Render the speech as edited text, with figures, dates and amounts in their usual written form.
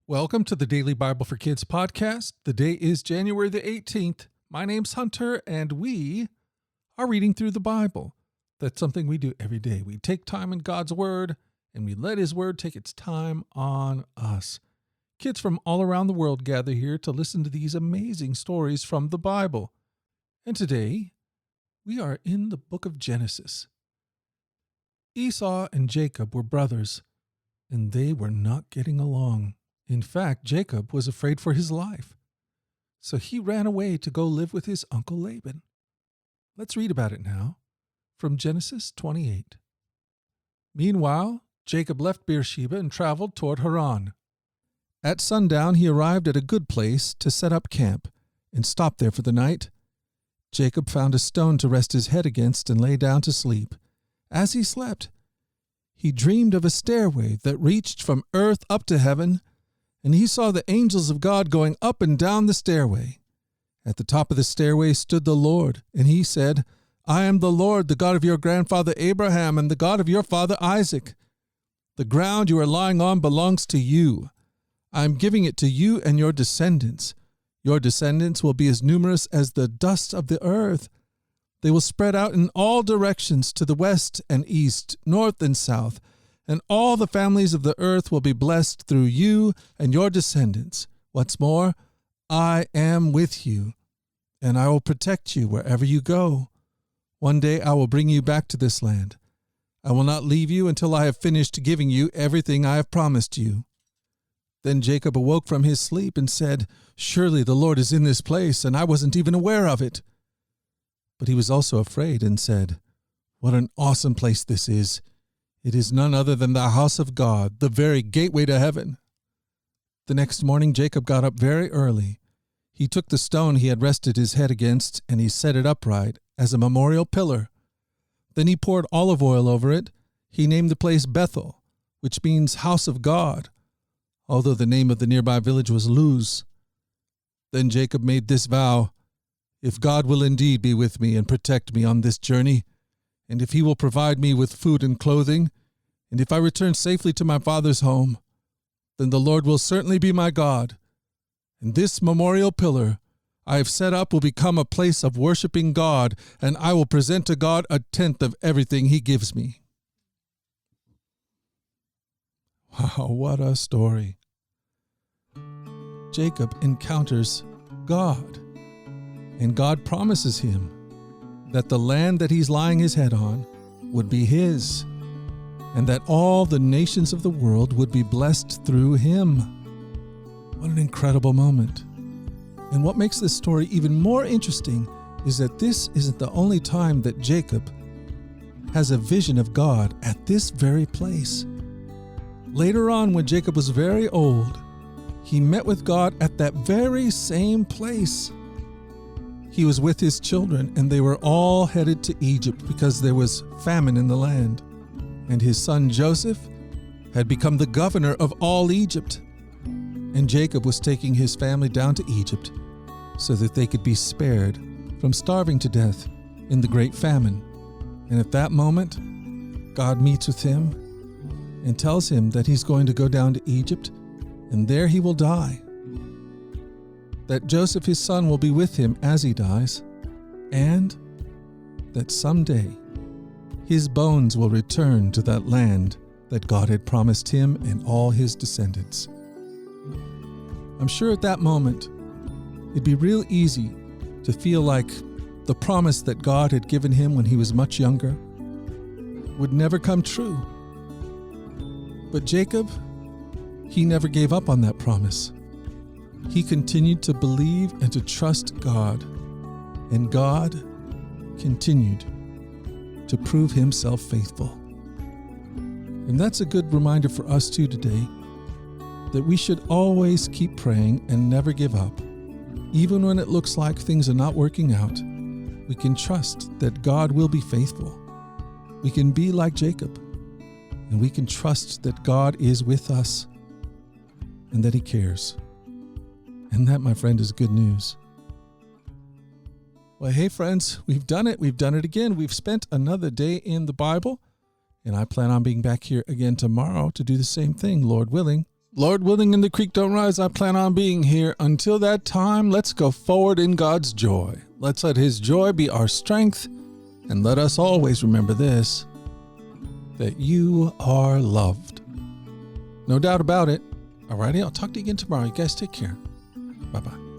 Welcome to the Daily Bible for Kids podcast. The day is January the 18th. My name's Hunter, and we are reading through the Bible. That's something we do every day. We take time in God's Word, and we let His Word take its time on us. Kids from all around the world gather here to listen to these amazing stories from the Bible. And today, we are in the book of Genesis. Esau and Jacob were brothers, and they were not getting along. In fact, Jacob was afraid for his life, so he ran away to go live with his uncle Laban. Let's read about it now from Genesis 28. Meanwhile, Jacob left Beersheba and traveled toward Haran. At sundown, he arrived at a good place to set up camp and stopped there for the night. Jacob found a stone to rest his head against and lay down to sleep. As he slept, he dreamed of a stairway that reached from earth up to heaven, and he saw the angels of God going up and down the stairway. At the top of the stairway stood the Lord, and he said, "I am the Lord, the God of your grandfather Abraham and the God of your father Isaac. The ground you are lying on belongs to you. I am giving it to you and your descendants. Your descendants will be as numerous as the dust of the earth. They will spread out in all directions to the west and east, north and south, and all the families of the earth will be blessed through you and your descendants. What's more, I am with you, and I will protect you wherever you go. One day I will bring you back to this land. I will not leave you until I have finished giving you everything I have promised you." Then Jacob awoke from his sleep and said, "Surely the Lord is in this place, and I wasn't even aware of it." But he was also afraid and said, "What an awesome place this is. It is none other than the house of God, the very gateway to heaven." The next morning Jacob got up very early. He took the stone he had rested his head against, and he set it upright as a memorial pillar. Then he poured olive oil over it. He named the place Bethel, which means house of God, although the name of the nearby village was Luz. Then Jacob made this vow, "If God will indeed be with me and protect me on this journey, and if he will provide me with food and clothing, and if I return safely to my father's home, then the Lord will certainly be my God. And this memorial pillar I have set up will become a place of worshiping God, and I will present to God a tenth of everything he gives me." Wow, what a story. Jacob encounters God, and God promises him that the land that he's lying his head on would be his, and that all the nations of the world would be blessed through him. What an incredible moment. And what makes this story even more interesting is that this isn't the only time that Jacob has a vision of God at this very place. Later on, when Jacob was very old, he met with God at that very same place. He was with his children, and they were all headed to Egypt because there was famine in the land. And his son Joseph had become the governor of all Egypt. And Jacob was taking his family down to Egypt so that they could be spared from starving to death in the great famine. And at that moment, God meets with him and tells him that he's going to go down to Egypt, and there he will die. That Joseph, his son, will be with him as he dies, and that someday his bones will return to that land that God had promised him and all his descendants. I'm sure at that moment, it'd be real easy to feel like the promise that God had given him when he was much younger would never come true. But Jacob, he never gave up on that promise. He continued to believe and to trust God, and God continued to prove himself faithful. And that's a good reminder for us too today, that we should always keep praying and never give up. Even when it looks like things are not working out, we can trust that God will be faithful. We can be like Jacob, and we can trust that God is with us and that he cares. And that, my friend, is good news. Well, hey, friends, we've done it. We've done it again. We've spent another day in the Bible, and I plan on being back here again tomorrow to do the same thing, Lord willing. Lord willing and the creek don't rise, I plan on being here. Until that time, let's go forward in God's joy. Let's let his joy be our strength. And let us always remember this, that you are loved. No doubt about it. Alrighty, I'll talk to you again tomorrow. You guys take care. Bye-bye.